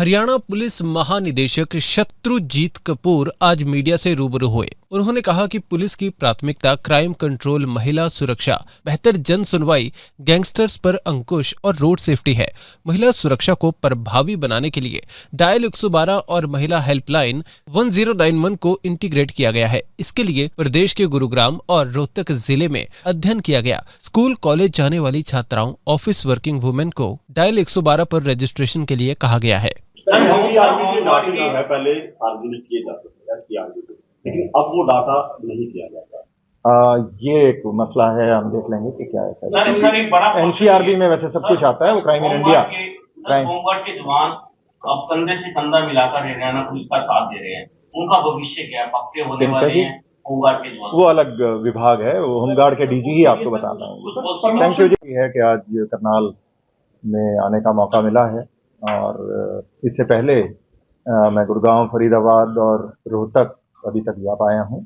Haryana police महानिदेशक शत्रुजीत कपूर आज media से रूबरू हुए। उन्होंने कहा कि पुलिस की प्राथमिकता क्राइम कंट्रोल, महिला सुरक्षा, बेहतर जन सुनवाई, गैंगस्टर्स पर अंकुश और रोड सेफ्टी है। महिला सुरक्षा को प्रभावी बनाने के लिए डायल 112 और महिला हेल्पलाइन 1091 को इंटीग्रेट किया गया है। इसके लिए प्रदेश के गुरुग्राम और रोहतक जिले में अध्ययन किया गया। स्कूल कॉलेज जाने वाली छात्राओं, ऑफिस वर्किंग वुमेन को डायल 112 पर रजिस्ट्रेशन के लिए कहा गया है। एनसीआरबी के डाटा जो है पहले सार्वजनिक किए जाते थे एनसीआरबी के, लेकिन अब वो डाटा नहीं किया जाता। ये एक मसला है, हम देख लेंगे कि क्या है। एनसीआरबी में वैसे सब कुछ आता है, वो क्राइम इन इंडिया, होमगार्ड के जवान अब कंधे से कंधा मिलाकर हरियाणा पुलिस का साथ दे रहे हैं। उनका भविष्य क्या है? पक्के होने वाले हैं होमगार्ड के जवान। वो अलग विभाग है, वो होमगार्ड के डीजी ही आपको बताता हूँ। थैंक यू जी। है कि आज करनाल में आने का मौका मिला है और इससे पहले मैं गुड़गांव, फरीदाबाद और रोहतक अभी तक जा पाया हूँ।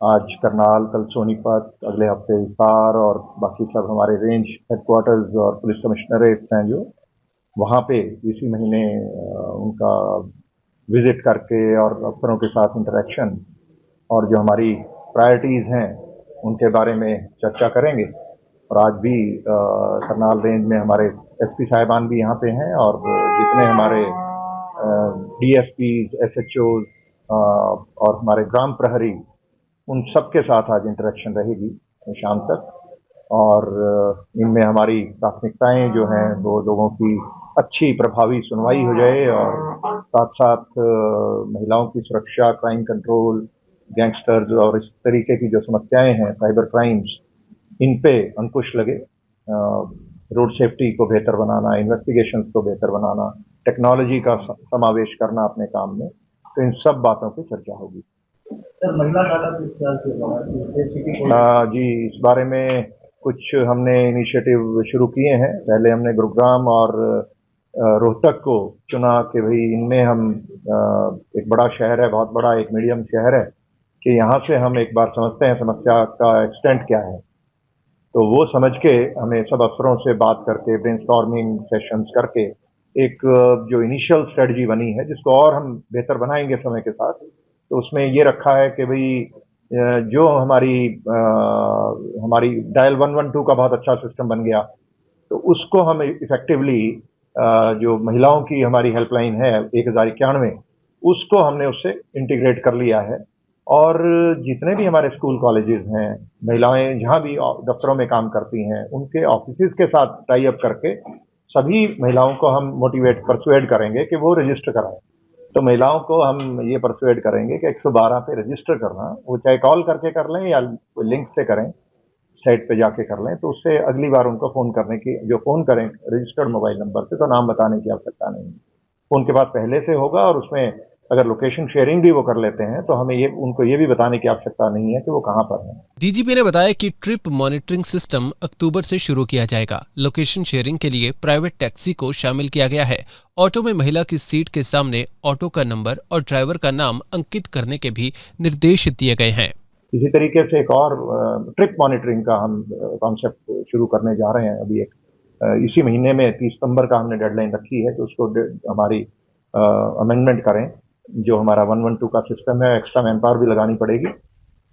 आज करनाल, कल सोनीपत, अगले हफ्ते हिसार और बाकी सब हमारे रेंज हेडक्वार्टर्स और पुलिस कमिश्नरेट्स हैं जो वहाँ पे इसी महीने उनका विजिट करके और अफसरों के साथ इंटरेक्शन और जो हमारी प्रायोरिटीज़ हैं उनके बारे में चर्चा करेंगे। और आज भी करनाल रेंज में हमारे एसपी साहिबान भी यहाँ पे हैं और जितने हमारे डीएसपी, एसएचओ और हमारे ग्राम प्रहरी, उन सब के साथ आज इंटरेक्शन रहेगी शाम तक। और इनमें हमारी प्राथमिकताएं जो हैं वो लोगों की अच्छी प्रभावी सुनवाई हो जाए और साथ साथ महिलाओं की सुरक्षा, क्राइम कंट्रोल, गैंगस्टर्स और इस तरीके की जो समस्याएं हैं, साइबर क्राइम्स, इन पे अंकुश लगे। रोड सेफ्टी को बेहतर बनाना, इन्वेस्टिगेशंस को बेहतर बनाना, टेक्नोलॉजी का समावेश करना अपने काम में, तो इन सब बातों पे चर्चा होगी। सर, महिला जी, इस बारे में कुछ हमने इनिशिएटिव शुरू किए हैं। पहले हमने गुरुग्राम और रोहतक को चुना कि भाई इनमें हम एक बड़ा शहर है, बहुत बड़ा एक मीडियम शहर है, कि यहाँ से हम एक बार समझते हैं समस्या का एक्सटेंट क्या है। तो वो समझ के हमें सब अफसरों से बात करके, ब्रेनस्टॉर्मिंग सेशंस करके एक जो इनिशियल स्ट्रेटजी बनी है, जिसको और हम बेहतर बनाएंगे समय के साथ, तो उसमें ये रखा है कि भाई जो हमारी डायल 112 का बहुत अच्छा सिस्टम बन गया, तो उसको हम इफेक्टिवली जो महिलाओं की हमारी हेल्पलाइन है 1091, उसको हमने उससे इंटीग्रेट कर लिया है। और जितने भी हमारे स्कूल कॉलेजेस हैं, महिलाएं जहाँ भी दफ्तरों में काम करती हैं, उनके ऑफिसेज के साथ टाई अप करके सभी महिलाओं को हम परसुएड करेंगे कि वो रजिस्टर कराएं। तो महिलाओं को हम ये परसुएड करेंगे कि 112 पे रजिस्टर करना, वो चाहे कॉल करके कर लें या लिंक से करें, साइट पे जाके कर लें, तो उससे अगली बार उनको फ़ोन करने की, जो फ़ोन करें रजिस्टर्ड मोबाइल नंबर से, तो नाम बताने की आवश्यकता नहीं है। फ़ोन के पास पहले से होगा और उसमें अगर लोकेशन शेयरिंग भी वो कर लेते हैं तो हमें उनको ये भी बताने की आवश्यकता नहीं है कि वो कहाँ पर हैं। डीजीपी ने बताया कि ट्रिप मॉनिटरिंग सिस्टम अक्टूबर से शुरू किया जाएगा। लोकेशन शेयरिंग के लिए प्राइवेट टैक्सी को शामिल किया गया है। ऑटो में महिला की सीट के सामने ऑटो का नंबर और ड्राइवर का नाम अंकित करने के भी निर्देश दिए गए हैं। इसी तरीके से एक और ट्रिप मॉनिटरिंग का हम कॉन्सेप्ट शुरू करने जा रहे हैं। अभी इसी महीने में 30 सितंबर का हमने डेडलाइन रखी है कि उसको हमारी अमेंडमेंट करें। जो हमारा 112 का सिस्टम है, एक्स्ट्रा मैन पावर भी लगानी पड़ेगी।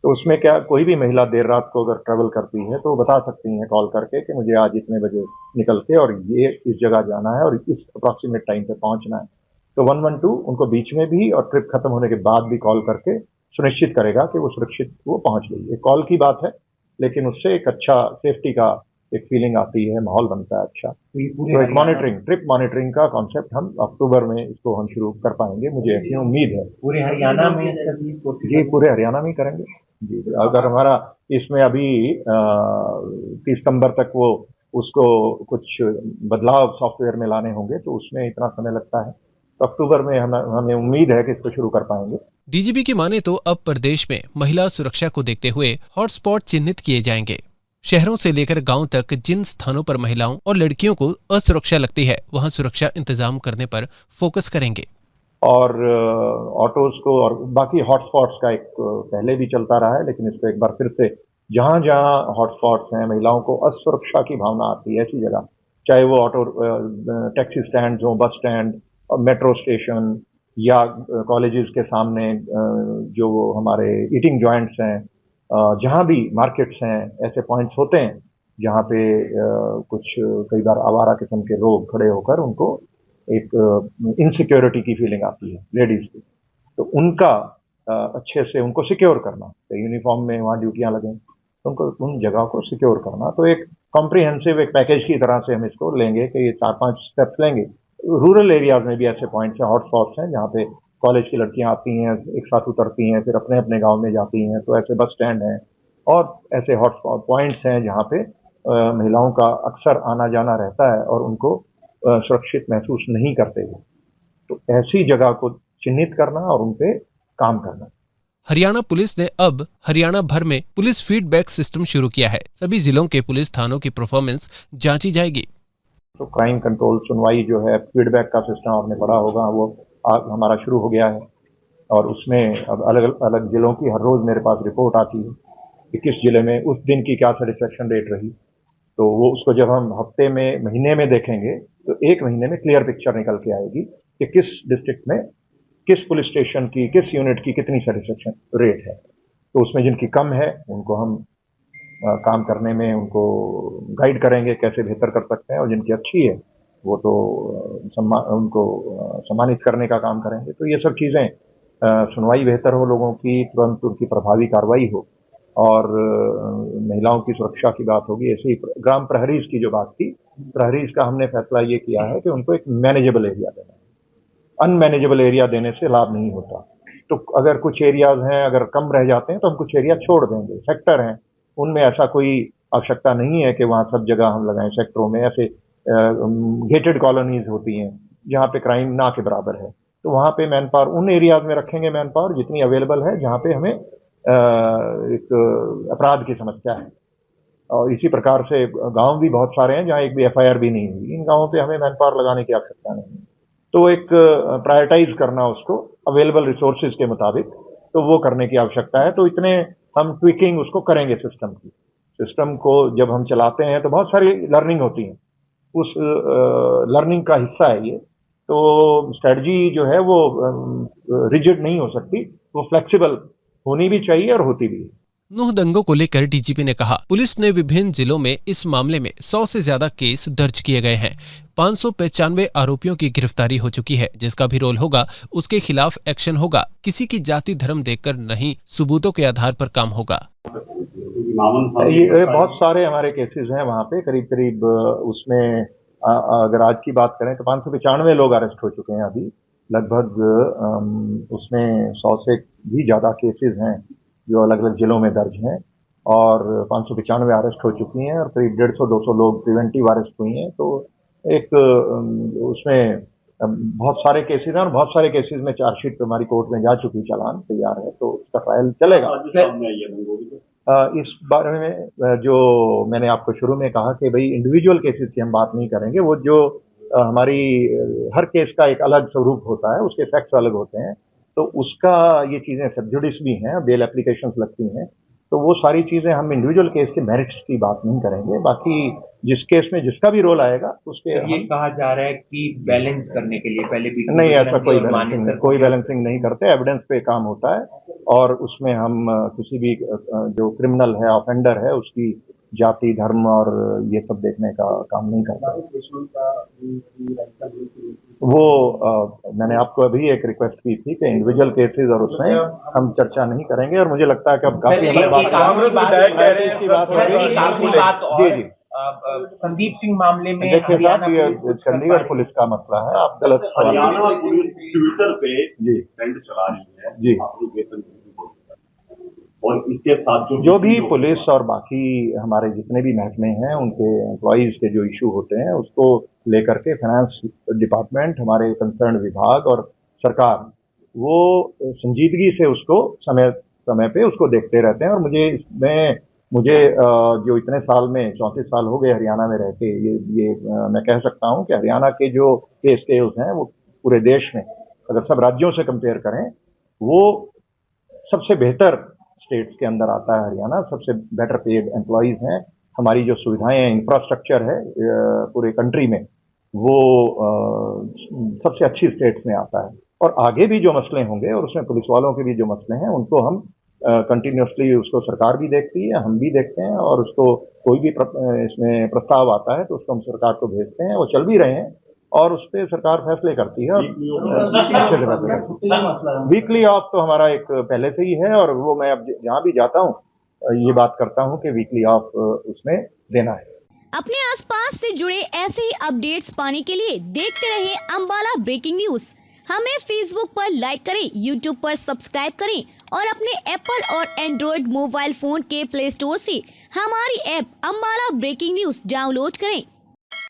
तो उसमें क्या, कोई भी महिला देर रात को अगर ट्रैवल करती है तो बता सकती हैं कॉल करके कि मुझे आज इतने बजे निकल के और ये इस जगह जाना है और इस अप्रॉक्सीमेट टाइम पे पहुंचना है। तो 112 उनको बीच में भी और ट्रिप खत्म होने के बाद भी कॉल करके सुनिश्चित करेगा कि वो सुरक्षित वो पहुंच गई। एक कॉल की बात है, लेकिन उससे एक अच्छा सेफ्टी का एक फीलिंग आती है, माहौल बनता है अच्छा। तो एक मॉनिटरिंग, ट्रिप मॉनिटरिंग का कॉन्सेप्ट हम अक्टूबर में इसको हम शुरू कर पाएंगे, मुझे ऐसी उम्मीद है। पूरे हरियाणा में जी, पूरे हरियाणा में ही करेंगे जी। अगर हमारा इसमें अभी 30 सितंबर तक वो उसको कुछ बदलाव सॉफ्टवेयर में लाने होंगे तो उसमें इतना समय लगता है, तो अक्टूबर में हमें उम्मीद है कि इसको शुरू कर पाएंगे। डीजीपी की माने तो अब प्रदेश में महिला सुरक्षा को देखते हुए हॉटस्पॉट चिन्हित किए जाएंगे। शहरों से लेकर गांव तक जिन स्थानों पर महिलाओं और लड़कियों को असुरक्षा लगती है, वहां सुरक्षा इंतजाम करने पर फोकस करेंगे। और ऑटोज को और बाकी हॉटस्पॉट्स का एक पहले भी चलता रहा है, लेकिन इसको एक बार फिर से जहाँ जहाँ हॉटस्पॉट्स हैं, महिलाओं को असुरक्षा की भावना आती है, ऐसी जगह, चाहे वो ऑटो टैक्सी स्टैंड हो, बस स्टैंड मेट्रो स्टेशन या कॉलेजेस के सामने जो हमारे ईटिंग जॉइंट्स हैं, जहाँ भी मार्केट्स हैं, ऐसे पॉइंट्स होते हैं जहाँ पे कुछ कई बार आवारा किस्म के लोग खड़े होकर उनको एक इनसिक्योरिटी की फीलिंग आती है लेडीज की, तो उनका अच्छे से उनको सिक्योर करना, तो यूनिफॉर्म में वहाँ ड्यूटियाँ लगें, तो उनको उन जगह को सिक्योर करना, तो एक कॉम्प्रिहेंसिव एक पैकेज की तरह से हम इसको लेंगे कि ये 4-5 स्टेप्स लेंगे। रूरल एरियाज में भी ऐसे पॉइंट्स हैं, हॉटस्पॉट्स हैं, जहाँ पे कॉलेज की लड़कियाँ आती हैं, एक साथ उतरती हैं, फिर अपने अपने गांव में जाती हैं, तो ऐसे बस स्टैंड हैं और ऐसे हॉटस्पॉट पॉइंट्स हैं जहाँ पे महिलाओं का अक्सर आना जाना रहता है और उनको सुरक्षित महसूस नहीं करते हुए, तो ऐसी जगह को चिन्हित करना और उन पे काम करना। हरियाणा पुलिस ने अब हरियाणा भर में पुलिस फीडबैक सिस्टम शुरू किया है। सभी जिलों के पुलिस थानों की परफॉर्मेंस जांची जाएगी। तो क्राइम कंट्रोल सुनवाई जो है, फीडबैक का सिस्टम आपने पढ़ा होगा, वो हमारा शुरू हो गया है और उसमें अब अलग अलग जिलों की हर रोज मेरे पास रिपोर्ट आती है कि किस जिले में उस दिन की क्या सेटिस्फेक्शन रेट रही, तो वो उसको जब हम हफ्ते में महीने में देखेंगे तो एक महीने में क्लियर पिक्चर निकल के आएगी कि किस डिस्ट्रिक्ट में किस पुलिस स्टेशन की किस यूनिट की कितनी सेटिस्फेक्शन रेट है। तो उसमें जिनकी कम है उनको हम काम करने में उनको गाइड करेंगे कैसे बेहतर कर सकते हैं, और जिनकी अच्छी है वो तो उनको सम्मानित करने का काम करेंगे। तो ये सब चीज़ें, सुनवाई बेहतर हो लोगों की, तुरंत उनकी प्रभावी कार्रवाई हो और महिलाओं की सुरक्षा की बात होगी। ऐसे ही ग्राम प्रहरीज की जो बात थी, प्रहरीज का हमने फैसला ये किया है कि उनको एक मैनेजेबल एरिया देना है। अनमैनेजेबल एरिया देने से लाभ नहीं होता, तो अगर कुछ एरियाज हैं अगर कम रह जाते हैं तो हम कुछ एरिया छोड़ देंगे। सेक्टर हैं उनमें ऐसा कोई आवश्यकता नहीं है कि वहाँ सब जगह हम लगाएं। सेक्टरों में ऐसे गेटेड कॉलोनीज होती हैं जहाँ पे क्राइम ना के बराबर है, तो वहाँ पे मैन पावर उन एरियाज में रखेंगे, मैन पावर जितनी अवेलेबल है जहाँ पे हमें एक अपराध की समस्या है। और इसी प्रकार से गांव भी बहुत सारे हैं जहाँ एक भी एफआईआर भी नहीं हुई, इन गांवों पे हमें मैन पावर लगाने की आवश्यकता नहीं है। तो एक प्रायोरिटाइज करना उसको अवेलेबल रिसोर्सेज के मुताबिक, तो वो करने की आवश्यकता है। तो इतने हम ट्विकिंग उसको करेंगे सिस्टम को जब हम चलाते हैं तो बहुत सारी लर्निंग होती है, उस लर्निंग का हिस्सा है ये। तो स्ट्रेटजी जो है वो रिजिड नहीं हो सकती, वो फ्लेक्सिबल होनी भी चाहिए और होती भी है। नूह दंगों को लेकर डीजीपी ने कहा, पुलिस ने विभिन्न जिलों में इस मामले में 100 से ज्यादा केस दर्ज किए गए हैं। 595 आरोपियों की गिरफ्तारी हो चुकी है। जिसका भी रोल होगा उसके खिलाफ एक्शन होगा। किसी की जाति धर्म देखकर नहीं, सबूतों के आधार पर काम होगा। ये बहुत सारे हमारे केसेस हैं वहाँ पे, करीब करीब उसमें अगर आज की बात करें तो 595 लोग अरेस्ट हो चुके हैं अभी लगभग। उसमें 100 से भी ज्यादा केसेस हैं जो अलग अलग जिलों में दर्ज हैं और 595 अरेस्ट हो चुकी हैं और करीब 150-200 लोग प्रिवेंटिव अरेस्ट हुई हैं। तो एक उसमें बहुत सारे केसेस हैं और बहुत सारे केसेस में चार्जशीट हमारी कोर्ट में जा चुकी, चालान तैयार है, तो उसका ट्रायल चलेगा। इस बारे में जो मैंने आपको शुरू में कहा कि भाई इंडिविजुअल केसेस की हम बात नहीं करेंगे, वो जो हमारी हर केस का एक अलग स्वरूप होता है, उसके फैक्ट्स अलग होते हैं, तो उसका ये चीज़ें सब जुडिस भी हैं, बेल एप्लीकेशंस लगती हैं, तो वो सारी चीज़ें हम इंडिविजुअल केस के मेरिट्स की बात नहीं करेंगे। बाकी जिस केस में जिसका भी रोल आएगा उसके ये कहा जा रहा है कि बैलेंस करने के लिए पहले भी नहीं, ऐसा कोई बैलेंसिंग नहीं करते, एविडेंस पे काम होता है और उसमें हम किसी भी जो क्रिमिनल है, ऑफेंडर है, उसकी जाति धर्म और ये सब देखने का काम नहीं करते। वो मैंने आपको अभी एक रिक्वेस्ट की थी कि इंडिविजुअल केसेस और उसमें हम चर्चा नहीं करेंगे और मुझे लगता है कि अब काफी हमारी बात हो गई। जी संदीप सिंह मामले में देखिए साहब, ये चंडीगढ़ पुलिस का मसला है, आप गलत हरियाणा पुलिस ट्विटर पे जी ट्रेंड चला रही है जी, और इसके साथ जो भी पुलिस और बाकी हमारे जितने भी महकमे हैं उनके एम्प्लॉइज के जो इशू होते हैं उसको लेकर के फाइनेंस डिपार्टमेंट, हमारे कंसर्न विभाग और सरकार वो संजीदगी से उसको समय समय पे उसको देखते रहते हैं। और मुझे जो इतने साल में 34 साल हो गए हरियाणा में रह के, ये मैं कह सकता हूँ कि हरियाणा के जो पे स्केल्स हैं वो पूरे देश में अगर सब राज्यों से कंपेयर करें, वो सबसे बेहतर स्टेट्स के अंदर आता है हरियाणा। सबसे बेटर पेड एम्प्लॉइज हैं, हमारी जो सुविधाएं, इंफ्रास्ट्रक्चर है पूरे कंट्री में वो सबसे अच्छी स्टेट्स में आता है। और आगे भी जो मसले होंगे और उसमें पुलिस वालों के भी जो मसले हैं उनको हम कंटिन्यूसली उसको सरकार भी देखती है, हम भी देखते हैं, और उसको कोई भी इसमें प्रस्ताव आता है तो उसको हम सरकार को भेजते हैं। वो चल भी रहे हैं और उस पर सरकार फैसले करती है और अच्छे से फैसले करती है। वीकली ऑफ तो हमारा एक पहले से ही है, और वो मैं अब जहाँ भी जाता हूँ ये बात करता हूँ कि वीकली ऑफ उसमें देना है। अपने आसपास से जुड़े ऐसे ही अपडेट्स पाने के लिए देखते रहिए अंबाला ब्रेकिंग न्यूज। हमें फेसबुक पर लाइक करें, यूट्यूब पर सब्सक्राइब करें और अपने एप्पल और एंड्रॉयड मोबाइल फोन के प्ले स्टोर से हमारी app Ambala breaking news download करें।